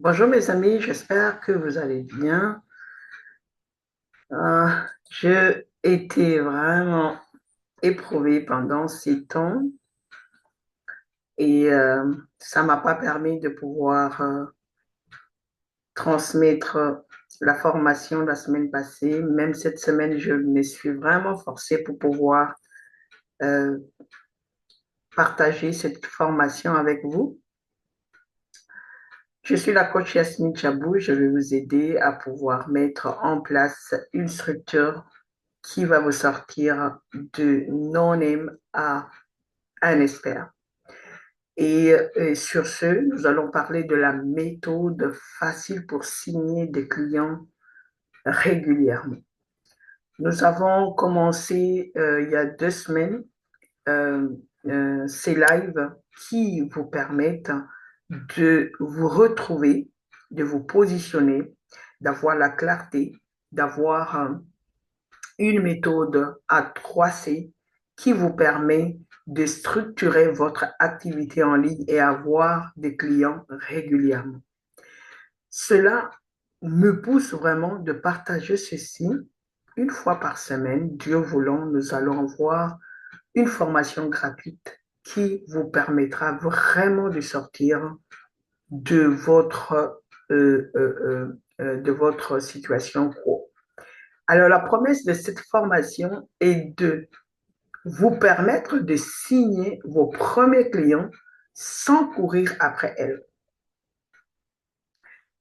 Bonjour mes amis, j'espère que vous allez bien. Euh, j'ai été vraiment éprouvée pendant ces temps et ça m'a pas permis de pouvoir transmettre la formation la semaine passée. Même cette semaine, je me suis vraiment forcée pour pouvoir euh, partager cette formation avec vous. Je suis la coach Yasmine Chabou. Je vais vous aider à pouvoir mettre en place une structure qui va vous sortir de non-name à un expert. Et sur ce, nous allons parler de la méthode facile pour signer des clients régulièrement. Nous avons commencé il y a 2 semaines euh, ces lives qui vous permettent de vous retrouver, de vous positionner, d'avoir la clarté, d'avoir une méthode à 3C qui vous permet de structurer votre activité en ligne et avoir des clients régulièrement. Cela me pousse vraiment de partager ceci une fois par semaine. Dieu voulant, nous allons avoir une formation gratuite qui vous permettra vraiment de sortir de votre situation pro. Alors, la promesse de cette formation est de vous permettre de signer vos premiers clients sans courir après elles.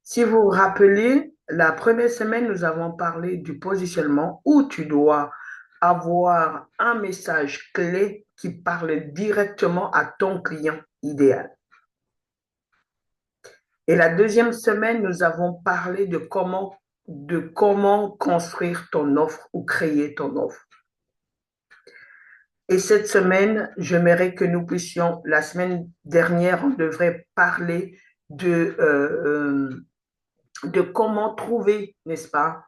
Si vous vous rappelez, la première semaine, nous avons parlé du positionnement où tu dois avoir un message clé qui parle directement à ton client idéal. Et la deuxième semaine, nous avons parlé de comment construire ton offre ou créer ton offre. Et cette semaine, j'aimerais que nous puissions, la semaine dernière, on devrait parler de comment trouver, n'est-ce pas,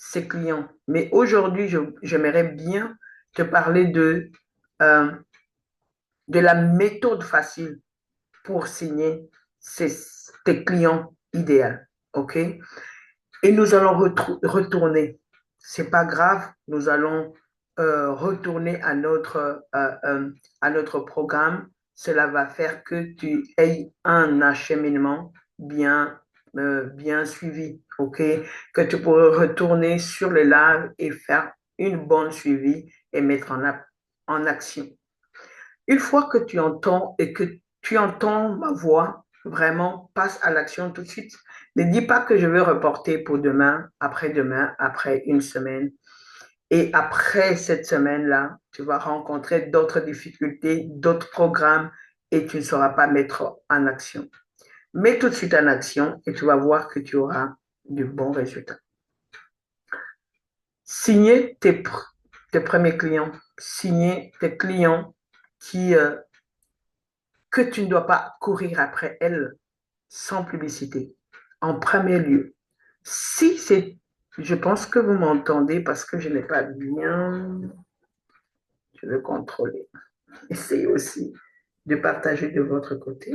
ses clients. Mais aujourd'hui, j'aimerais bien te parler euh, de la méthode facile pour signer tes clients idéaux. OK? Et nous allons retourner. C'est pas grave, nous allons retourner à notre programme. Cela va faire que tu aies un acheminement bien suivi, ok? Que tu pourras retourner sur le live et faire une bonne suivi et mettre en action. Une fois que tu entends et que tu entends ma voix, vraiment, passe à l'action tout de suite. Ne dis pas que je vais reporter pour demain, après une semaine. Et après cette semaine-là, tu vas rencontrer d'autres difficultés, d'autres programmes et tu ne sauras pas mettre en action. Mets tout de suite en action et tu vas voir que tu auras de bons résultats. Signer tes premiers clients, signer tes clients qui, que tu ne dois pas courir après elles sans publicité. En premier lieu, si c'est, je pense que vous m'entendez parce que je n'ai pas bien, je veux contrôler. Essayez aussi de partager de votre côté.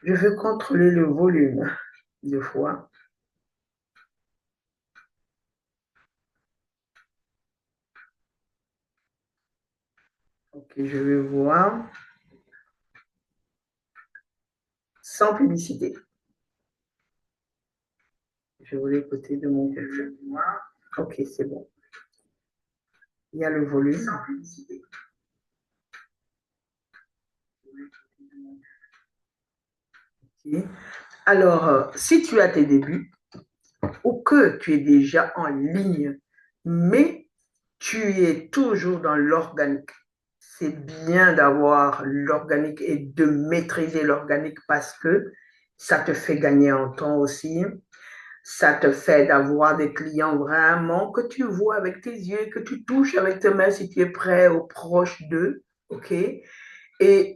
Je veux contrôler le volume de voix. Ok, je vais voir sans publicité. Je voulais écouter de mon côté. Ok, c'est bon. Il y a le volume. Okay. Alors, si tu as tes débuts ou que tu es déjà en ligne, mais tu es toujours dans l'organique, c'est bien d'avoir l'organique et de maîtriser l'organique parce que ça te fait gagner en temps aussi. Ça te fait d'avoir des clients vraiment que tu vois avec tes yeux, que tu touches avec tes mains si tu es près ou proche d'eux. OK? Et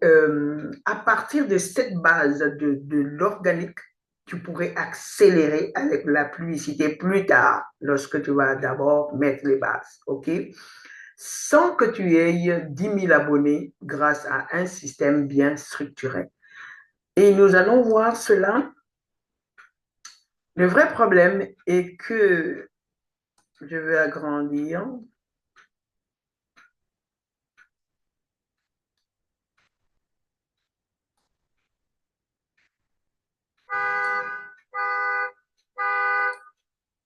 à partir de cette base de l'organique, tu pourrais accélérer avec la publicité plus tard, lorsque tu vas d'abord mettre les bases. OK? Sans que tu aies 10 000 abonnés grâce à un système bien structuré. Et nous allons voir cela. Le vrai problème est que je vais agrandir.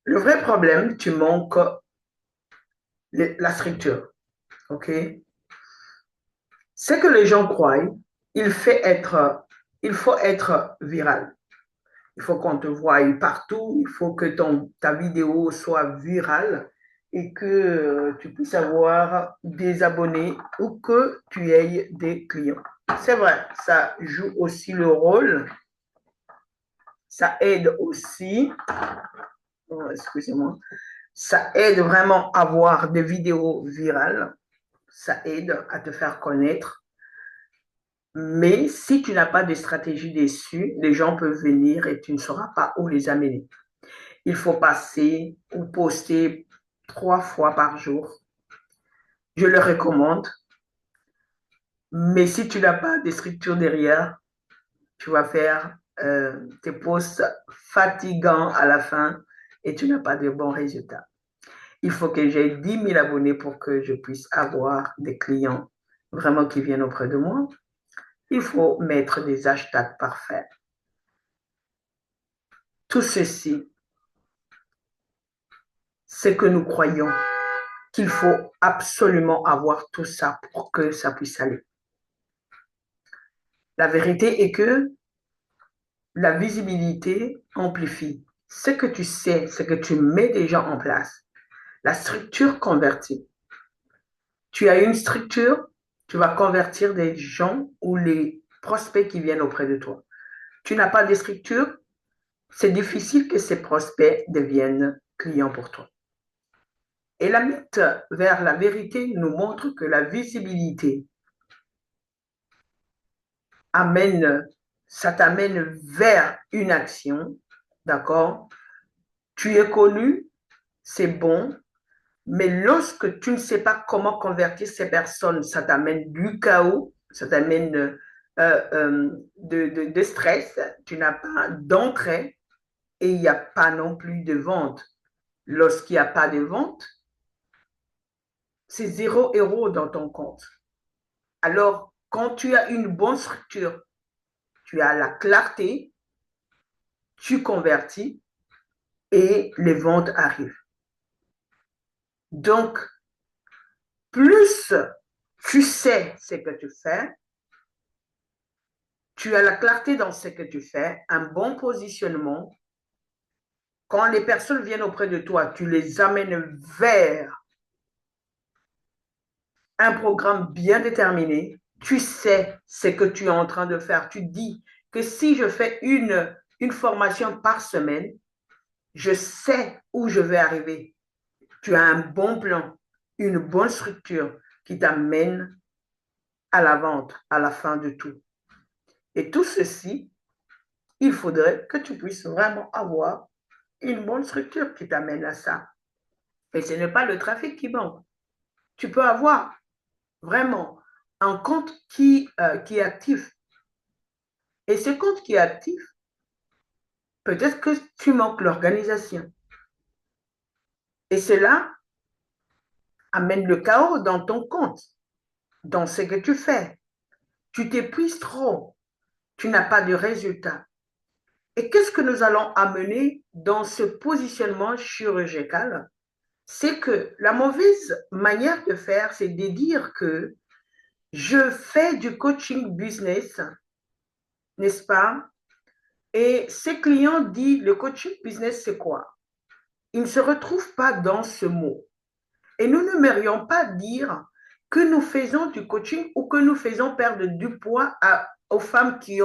Le vrai problème, tu manques la structure. OK? C'est que les gens croient, il faut être viral. Il faut qu'on te voie partout. Il faut que ta vidéo soit virale et que tu puisses avoir des abonnés ou que tu aies des clients. C'est vrai, ça joue aussi le rôle. Ça aide aussi, oh, excusez-moi, ça aide vraiment à avoir des vidéos virales. Ça aide à te faire connaître. Mais si tu n'as pas de stratégie dessus, les gens peuvent venir et tu ne sauras pas où les amener. Il faut passer ou poster 3 fois par jour. Je le recommande. Mais si tu n'as pas de structure derrière, tu vas faire tes posts fatigants à la fin et tu n'as pas de bons résultats. Il faut que j'ai 10 000 abonnés pour que je puisse avoir des clients vraiment qui viennent auprès de moi. Il faut mettre des hashtags parfaits. Tout ceci, c'est que nous croyons qu'il faut absolument avoir tout ça pour que ça puisse aller. La vérité est que la visibilité amplifie. Ce que tu sais, ce que tu mets déjà en place, la structure convertie. Tu as une structure, tu vas convertir des gens ou les prospects qui viennent auprès de toi. Tu n'as pas de structure, c'est difficile que ces prospects deviennent clients pour toi. Et la mythe vers la vérité nous montre que la visibilité ça t'amène vers une action, d'accord? Tu es connu, c'est bon, mais lorsque tu ne sais pas comment convertir ces personnes, ça t'amène du chaos, ça t'amène de stress, tu n'as pas d'entrée et il n'y a pas non plus de vente. Lorsqu'il n'y a pas de vente, c'est 0 € dans ton compte. Alors, quand tu as une bonne structure, tu as la clarté, tu convertis et les ventes arrivent. Donc, plus tu sais ce que tu fais, tu as la clarté dans ce que tu fais, un bon positionnement. Quand les personnes viennent auprès de toi, tu les amènes vers un programme bien déterminé. Tu sais ce que tu es en train de faire. Tu dis que si je fais une formation par semaine, je sais où je vais arriver. Tu as un bon plan, une bonne structure qui t'amène à la vente, à la fin de tout. Et tout ceci, il faudrait que tu puisses vraiment avoir une bonne structure qui t'amène à ça. Et ce n'est pas le trafic qui manque. Tu peux avoir vraiment un compte qui est actif. Et ce compte qui est actif, peut-être que tu manques l'organisation. Et cela amène le chaos dans ton compte, dans ce que tu fais. Tu t'épuises trop. Tu n'as pas de résultat. Et qu'est-ce que nous allons amener dans ce positionnement chirurgical? C'est que la mauvaise manière de faire, c'est de dire que je fais du coaching business, n'est-ce pas? Et ces clients disent, le coaching business, c'est quoi? Ils ne se retrouvent pas dans ce mot. Et nous n'aimerions pas dire que nous faisons du coaching ou que nous faisons perdre du poids aux femmes qui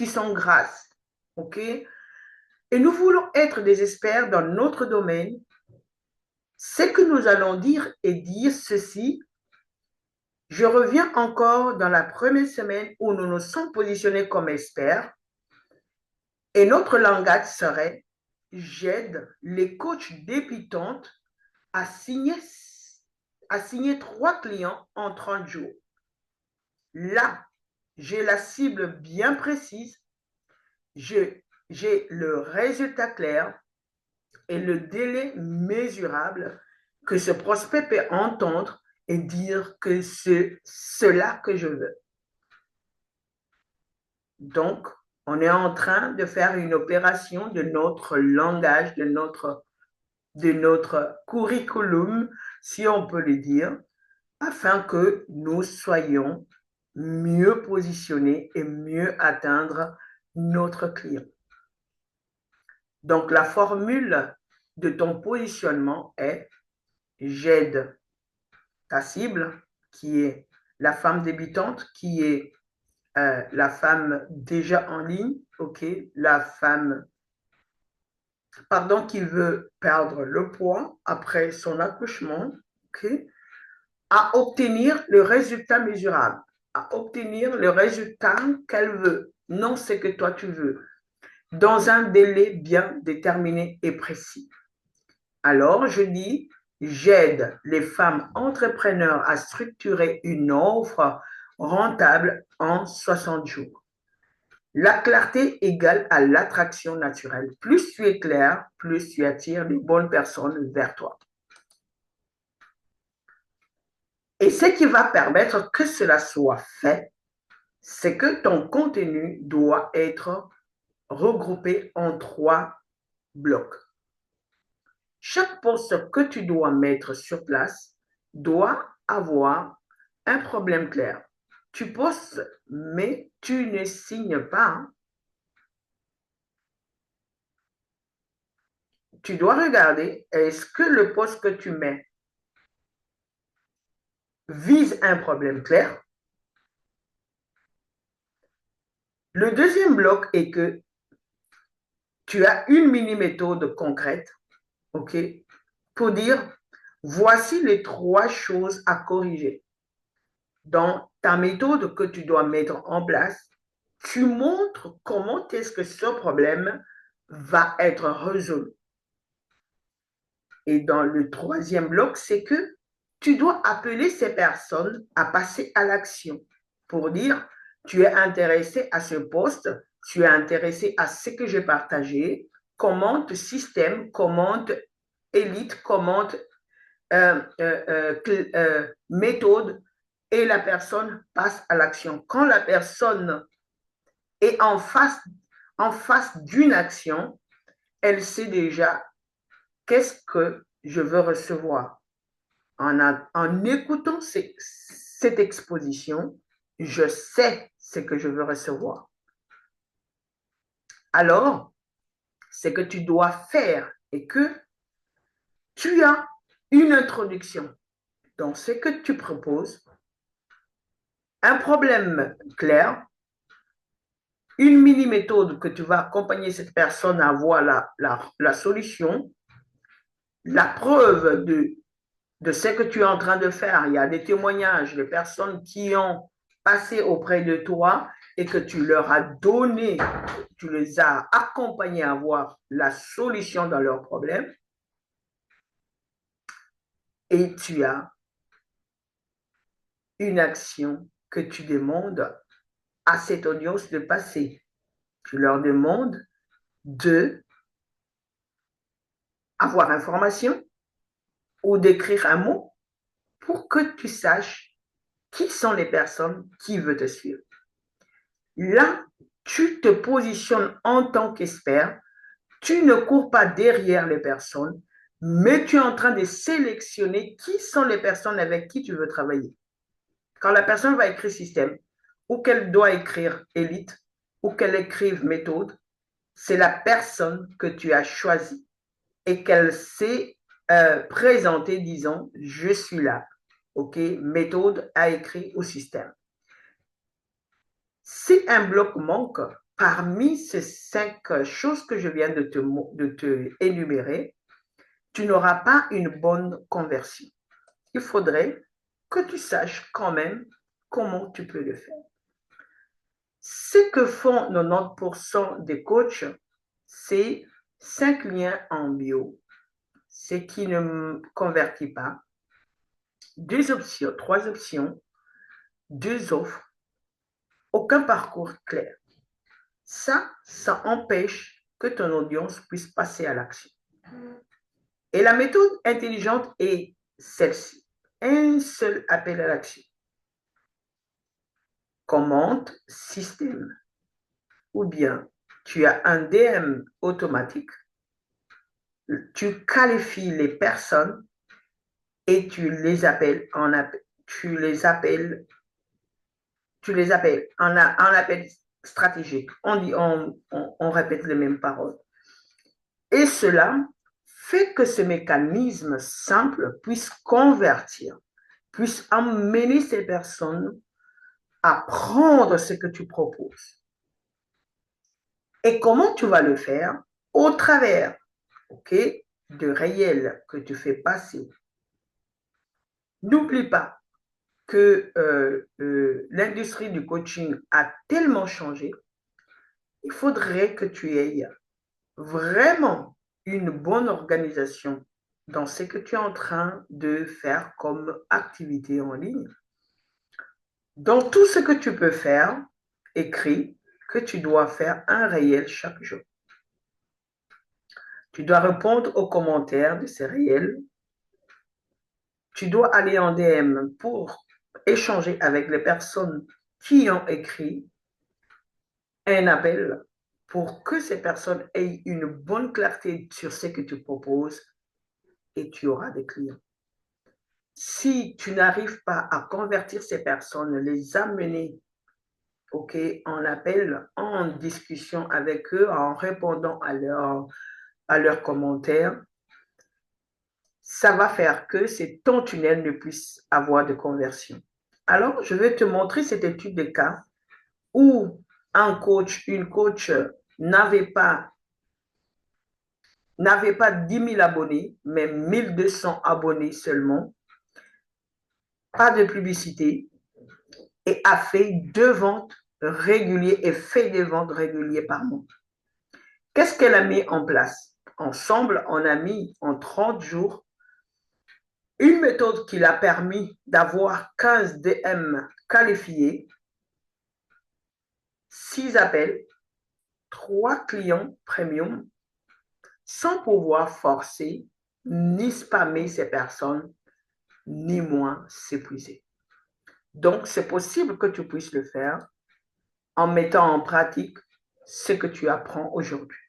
sont grasses. OK? Et nous voulons être des experts dans notre domaine. Ce que nous allons dire est dire ceci. Je reviens encore dans la première semaine où nous nous sommes positionnés comme experts. Et notre langage serait, j'aide les coachs débutantes à signer 3 clients en 30 jours. Là, j'ai la cible bien précise, j'ai le résultat clair et le délai mesurable que ce prospect peut entendre et dire que c'est cela que je veux. Donc, on est en train de faire une opération de notre langage, de notre curriculum, si on peut le dire, afin que nous soyons mieux positionnés et mieux atteindre notre client. Donc, la formule de ton positionnement est j'aide ta cible, qui est la femme débutante, qui est la femme déjà en ligne, ok, la femme, pardon, qui veut perdre le poids après son accouchement, ok, à obtenir le résultat mesurable, à obtenir le résultat qu'elle veut, non ce que toi tu veux, dans un délai bien déterminé et précis. Alors, je dis, j'aide les femmes entrepreneurs à structurer une offre rentable en 60 jours. La clarté égale à l'attraction naturelle. Plus tu es clair, plus tu attires les bonnes personnes vers toi. Et ce qui va permettre que cela soit fait, c'est que ton contenu doit être regroupé en 3 blocs. Chaque poste que tu dois mettre sur place doit avoir un problème clair. Tu postes, mais tu ne signes pas. Tu dois regarder, est-ce que le poste que tu mets vise un problème clair? Le deuxième bloc est que tu as une mini-méthode concrète, ok, pour dire, voici les 3 choses à corriger. Dans ta méthode que tu dois mettre en place, tu montres comment est-ce que ce problème va être résolu. Et dans le troisième bloc, c'est que tu dois appeler ces personnes à passer à l'action pour dire, tu es intéressé à ce poste, tu es intéressé à ce que j'ai partagé, commente système, commente élite, commente méthode, et la personne passe à l'action. Quand la personne est en face d'une action, elle sait déjà qu'est-ce que je veux recevoir. En écoutant cette exposition, je sais ce que je veux recevoir. Alors, c'est que tu dois faire et que tu as une introduction dans ce que tu proposes, un problème clair, une mini-méthode que tu vas accompagner cette personne à voir la solution, la preuve de ce que tu es en train de faire. Il y a des témoignages de personnes qui ont passé auprès de toi et que tu leur as donné, tu les as accompagnés à voir la solution dans leurs problèmes. Et tu as une action que tu demandes à cette audience de passer. Tu leur demandes de avoir information ou d'écrire un mot pour que tu saches qui sont les personnes qui veulent te suivre. Là, tu te positionnes en tant qu'expert, tu ne cours pas derrière les personnes, mais tu es en train de sélectionner qui sont les personnes avec qui tu veux travailler. Quand la personne va écrire système, ou qu'elle doit écrire élite, ou qu'elle écrive méthode, c'est la personne que tu as choisie et qu'elle s'est présentée disant, je suis là, ok, méthode à écrit ou système. Si un bloc manque, parmi ces 5 choses que je viens de te énumérer, tu n'auras pas une bonne conversion. Il faudrait que tu saches quand même comment tu peux le faire. Ce que font 90% des coachs, c'est 5 liens en bio, ce qui ne convertit pas, 2 options, 3 options, 2 offres, aucun parcours clair. Ça empêche que ton audience puisse passer à l'action. Et la méthode intelligente est celle-ci. Un seul appel à l'action. Commande système. Ou bien tu as un DM automatique, tu qualifies les personnes et tu les appelles en appel stratégique. On répète les mêmes paroles. Et cela fait que ce mécanisme simple puisse convertir, puisse amener ces personnes à prendre ce que tu proposes. Et comment tu vas le faire? Au travers, de réels que tu fais passer. N'oublie pas que l'industrie du coaching a tellement changé, il faudrait que tu aies vraiment une bonne organisation dans ce que tu es en train de faire comme activité en ligne. Dans tout ce que tu peux faire, écris que tu dois faire un réel chaque jour. Tu dois répondre aux commentaires de ces réels. Tu dois aller en DM pour échanger avec les personnes qui ont écrit un appel pour que ces personnes aient une bonne clarté sur ce que tu proposes et tu auras des clients. Si tu n'arrives pas à convertir ces personnes, les amener en appel, en discussion avec eux, en répondant à leurs commentaires, ça va faire que ton tunnel ne puisse avoir de conversion. Alors, je vais te montrer cette étude de cas où une coach n'avait pas 10 000 abonnés, mais 1200 abonnés seulement, pas de publicité, et a fait 2 ventes régulières et fait des ventes régulières par mois. Qu'est-ce qu'elle a mis en place? Ensemble, on a mis en 30 jours une méthode qui l'a permis d'avoir 15 DM qualifiés, 6 appels, 3 clients premium, sans pouvoir forcer ni spammer ces personnes, ni moins s'épuiser. Donc, c'est possible que tu puisses le faire en mettant en pratique ce que tu apprends aujourd'hui.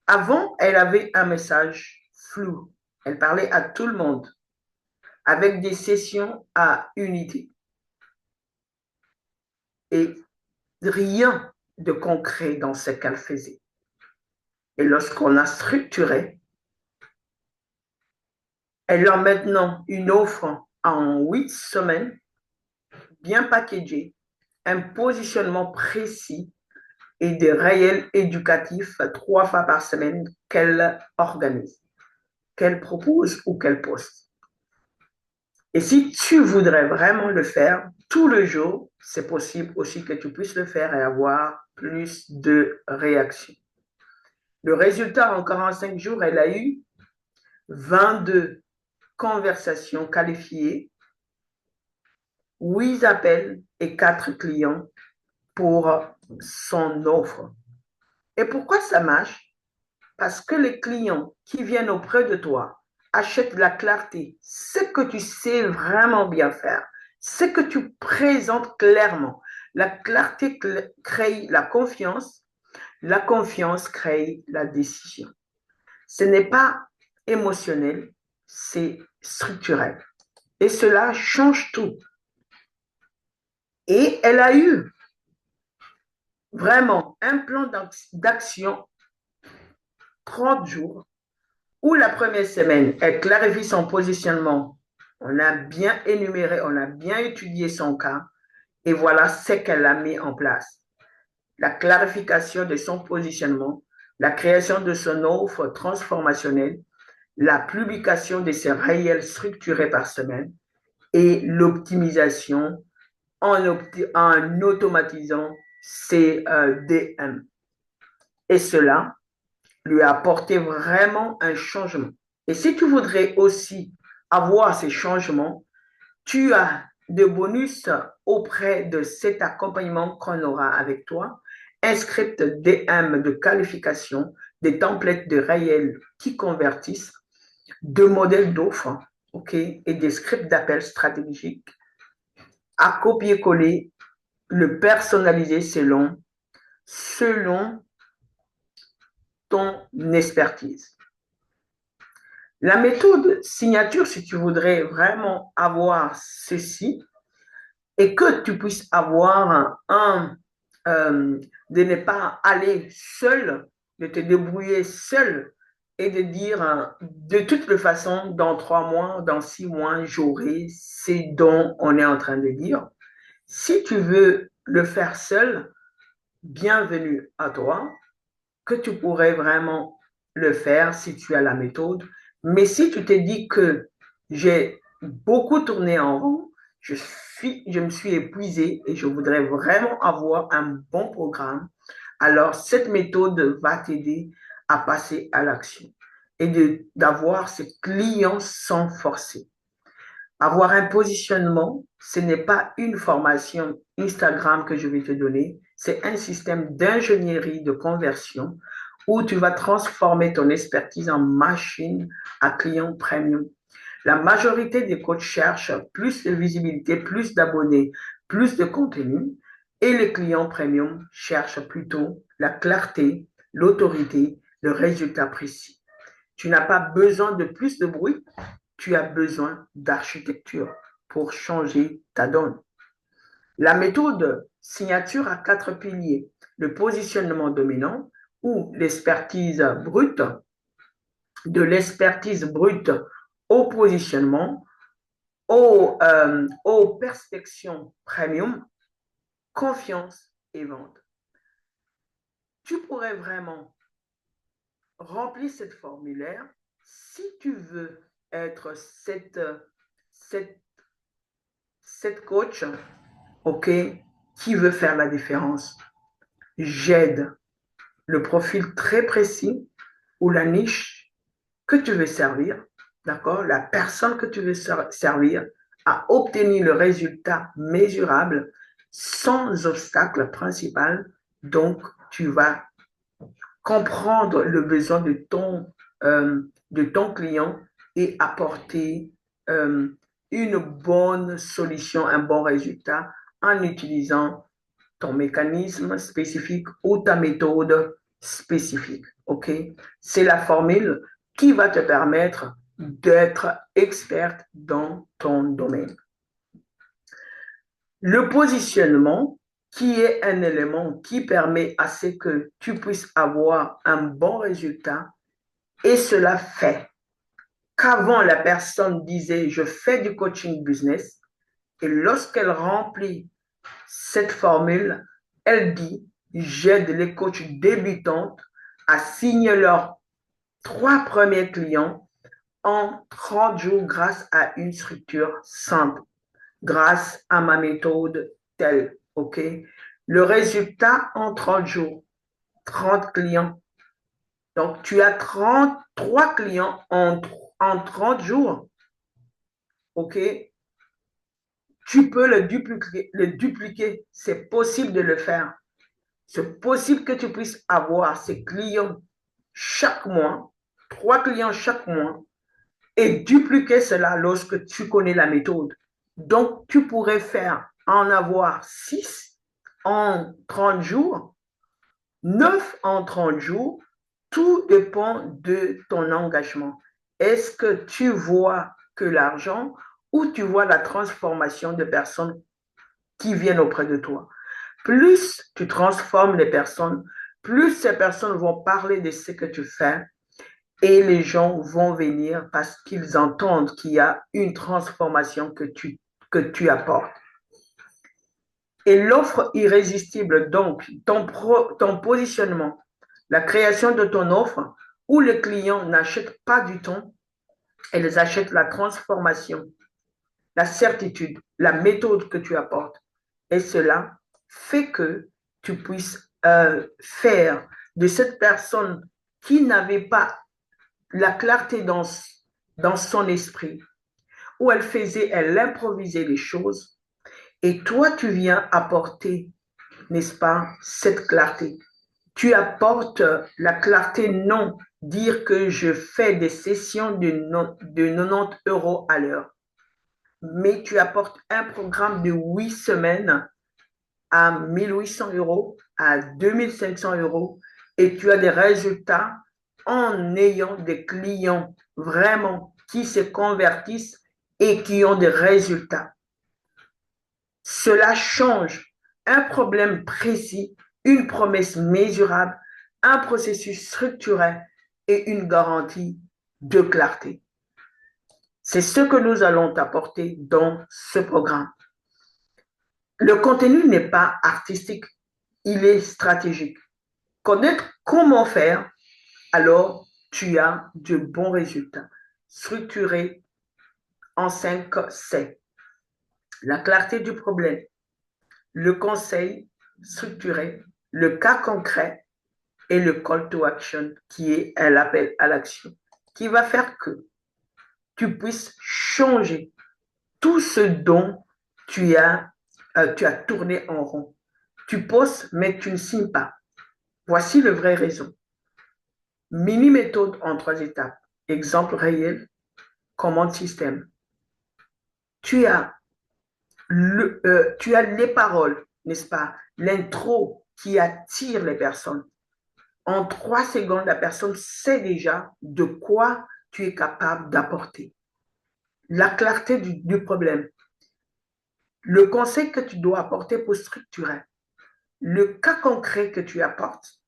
Avant, elle avait un message flou. Elle parlait à tout le monde avec des sessions à unité. Et rien de concret dans ce qu'elle faisait. Et lorsqu'on a structuré, elle a maintenant une offre en 8 semaines, bien packagée, un positionnement précis et des réels éducatifs 3 fois par semaine qu'elle organise, qu'elle propose ou qu'elle poste. Et si tu voudrais vraiment le faire tous les jours, c'est possible aussi que tu puisses le faire et avoir plus de réactions. Le résultat, en 45 jours, elle a eu 22 conversations qualifiées, 8 appels et 4 clients pour son offre. Et pourquoi ça marche? Parce que les clients qui viennent auprès de toi achètent la clarté, ce que tu sais vraiment bien faire, ce que tu présentes clairement. La clarté crée la confiance crée la décision. Ce n'est pas émotionnel, c'est structurel. Et cela change tout. Et elle a eu vraiment un plan d'action 30 jours où la première semaine, elle clarifie son positionnement. On a bien énuméré, on a bien étudié son cas et voilà ce qu'elle a mis en place. La clarification de son positionnement, la création de son offre transformationnelle, la publication de ses réels structurés par semaine et l'optimisation en automatisant ses DM. Et cela lui a apporté vraiment un changement. Et si tu voudrais aussi avoir ces changements, tu as de bonus auprès de cet accompagnement qu'on aura avec toi, un script DM de qualification, des templates de réels qui convertissent, deux modèles d'offres, OK, et des scripts d'appel stratégiques à copier-coller, le personnaliser selon ton expertise. La méthode signature, si tu voudrais vraiment avoir ceci et que tu puisses avoir de ne pas aller seul, de te débrouiller seul et de dire de toute façon, dans 3 mois, dans 6 mois, j'aurai ce dont on est en train de dire. Si tu veux le faire seul, bienvenue à toi, que tu pourrais vraiment le faire si tu as la méthode. Mais si tu te dis que j'ai beaucoup tourné en rond, je me suis épuisé et je voudrais vraiment avoir un bon programme, alors cette méthode va t'aider à passer à l'action et d'avoir ces clients sans forcer. Avoir un positionnement, ce n'est pas une formation Instagram que je vais te donner, c'est un système d'ingénierie de conversion où tu vas transformer ton expertise en machine à client premium. La majorité des coachs cherchent plus de visibilité, plus d'abonnés, plus de contenu et les clients premium cherchent plutôt la clarté, l'autorité, le résultat précis. Tu n'as pas besoin de plus de bruit, tu as besoin d'architecture pour changer ta donne. La méthode signature a 4 piliers. Le positionnement dominant ou l'expertise brute, de l'expertise brute au positionnement, aux perspectives premium, confiance et vente. Tu pourrais vraiment remplir cette formulaire si tu veux être cette coach, OK, qui veut faire la différence. J'aide le profil très précis ou la niche que tu veux servir, d'accord, la personne que tu veux servir à obtenir le résultat mesurable sans obstacle principal. Donc, tu vas comprendre le besoin de ton client et apporter une bonne solution, un bon résultat en utilisant ton mécanisme spécifique ou ta méthode spécifique. OK? C'est la formule qui va te permettre d'être experte dans ton domaine. Le positionnement, qui est un élément qui permet à ce que tu puisses avoir un bon résultat, et cela fait qu'avant la personne disait je fais du coaching business, et lorsqu'elle remplit cette formule, elle dit j'aide les coachs débutantes à signer leurs 3 premiers clients en 30 jours grâce à une structure simple, grâce à ma méthode telle, OK? Le résultat en 30 jours, 30 clients. Donc, tu as 33 clients en 30 jours, OK? Tu peux le dupliquer. C'est possible de le faire. C'est possible que tu puisses avoir ces clients chaque mois, 3 clients chaque mois, et dupliquer cela lorsque tu connais la méthode. Donc, tu pourrais en avoir 6 en 30 jours, 9 en 30 jours. Tout dépend de ton engagement. Est-ce que tu vois que l'argent ou tu vois la transformation de personnes qui viennent auprès de toi? Plus tu transformes les personnes, plus ces personnes vont parler de ce que tu fais et les gens vont venir parce qu'ils entendent qu'il y a une transformation que tu apportes. Et l'offre irrésistible, donc ton positionnement, la création de ton offre où les clients n'achètent pas du temps, ils achètent la transformation, la certitude, la méthode que tu apportes. Et cela fait que tu puisses faire de cette personne qui n'avait pas la clarté dans son esprit, où elle improvisait les choses, Et toi, tu viens apporter, n'est-ce pas, cette clarté. Tu apportes la clarté, non, dire que je fais des sessions de 90 euros à l'heure, mais tu apportes un programme de 8 semaines à 1800 euros, à 2500 euros, et tu as des résultats en ayant des clients vraiment qui se convertissent et qui ont des résultats. Cela change un problème précis, une promesse mesurable, un processus structuré et une garantie de clarté. C'est ce que nous allons t'apporter dans ce programme. Le contenu n'est pas artistique, il est stratégique. Connaître comment faire, alors tu as de bons résultats. Structuré en 5 C. La clarté du problème, le conseil structuré, le cas concret et le call to action qui est l'appel à l'action, qui va faire que tu puisses changer tout ce dont tu as tourné en rond. Tu postes, mais tu ne signes pas. Voici le vrai raison. Mini-méthode en 3 étapes. Exemple réel, commande système. Tu as, tu as les paroles, n'est-ce pas? L'intro qui attire les personnes. En 3 secondes, la personne sait déjà de quoi tu es capable d'apporter. La clarté du problème. Le conseil que tu dois apporter pour structurer. Le cas concret que tu apportes.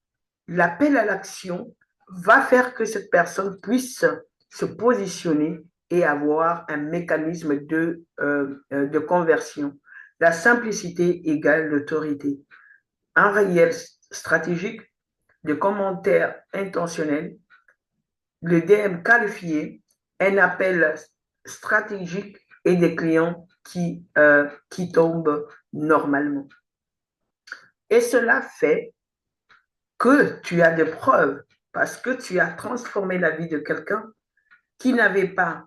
L'appel à l'action va faire que cette personne puisse se positionner et avoir un mécanisme de conversion. La simplicité égale l'autorité. Un réel stratégique, de commentaires intentionnels, le DM qualifié, un appel stratégique et des clients qui tombent normalement. Et cela fait que tu as des preuves parce que tu as transformé la vie de quelqu'un qui n'avait pas,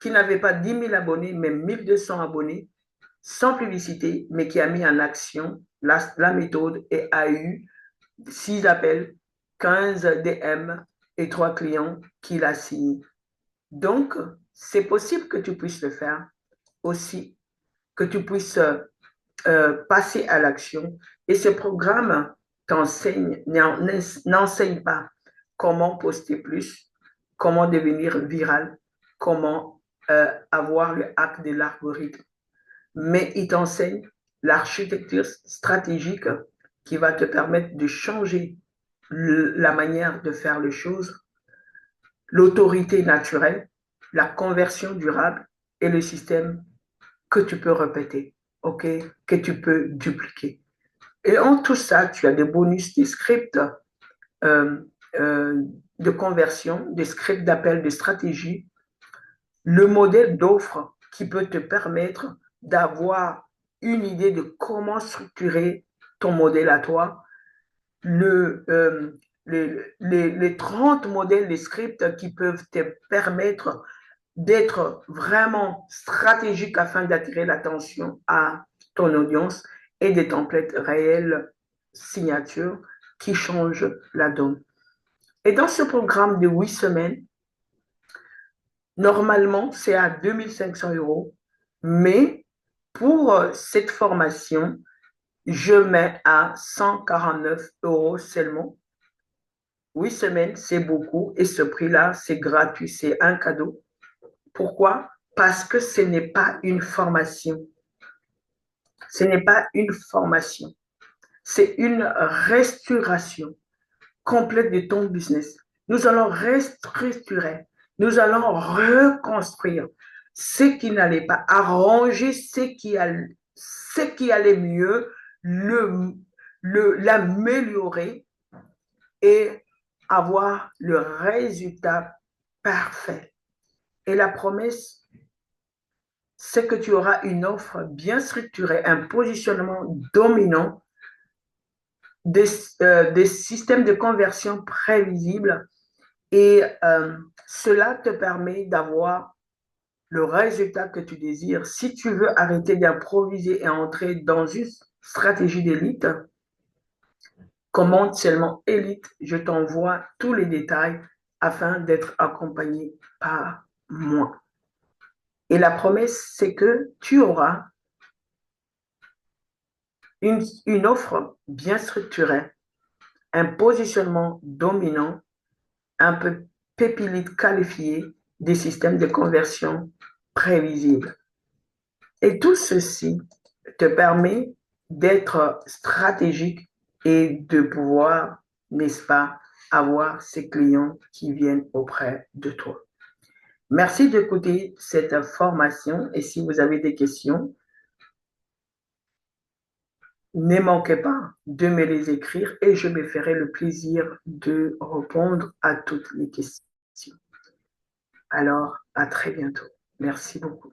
qui n'avait pas 10 000 abonnés, mais 1200 abonnés, sans publicité, mais qui a mis en action la méthode et a eu 6 appels, 15 DM et 3 clients qu'il a signés. Donc, c'est possible que tu puisses le faire aussi, que tu puisses passer à l'action. Et ce programme n'enseigne pas comment poster plus, comment devenir viral, comment avoir le hack de l'algorithme. Mais il t'enseigne l'architecture stratégique qui va te permettre de changer la manière de faire les choses, l'autorité naturelle, la conversion durable et le système que tu peux répéter, ok, que tu peux dupliquer. Et en tout ça, tu as des bonus, des scripts euh, euh, de conversion, des scripts d'appel, de stratégie, le modèle d'offre qui peut te permettre d'avoir une idée de comment structurer ton modèle à toi, les 30 modèles de scripts qui peuvent te permettre d'être vraiment stratégique afin d'attirer l'attention à ton audience et des templates réels signatures qui changent la donne. Et dans ce programme de 8 semaines, normalement, c'est à 2500 euros, mais pour cette formation, je mets à 149 euros seulement. 8 semaines, c'est beaucoup et ce prix-là, c'est gratuit, c'est un cadeau. Pourquoi? Parce que ce n'est pas une formation. Ce n'est pas une formation. C'est une restauration complète de ton business. Nous allons restructurer. Nous allons reconstruire ce qui n'allait pas, arranger ce qui allait mieux, l'améliorer et avoir le résultat parfait. Et la promesse, c'est que tu auras une offre bien structurée, un positionnement dominant, des systèmes de conversion prévisibles et cela te permet d'avoir le résultat que tu désires. Si tu veux arrêter d'improviser et entrer dans une stratégie d'élite, commande seulement élite. Je t'envoie tous les détails afin d'être accompagné par moi. Et la promesse, c'est que tu auras une offre bien structurée, un positionnement dominant, un peu pépilite qualifié, des systèmes de conversion prévisibles. Et tout ceci te permet d'être stratégique et de pouvoir, n'est-ce pas, avoir ces clients qui viennent auprès de toi. Merci d'écouter cette formation et si vous avez des questions, ne manquez pas de me les écrire et je me ferai le plaisir de répondre à toutes les questions. Alors, à très bientôt. Merci beaucoup.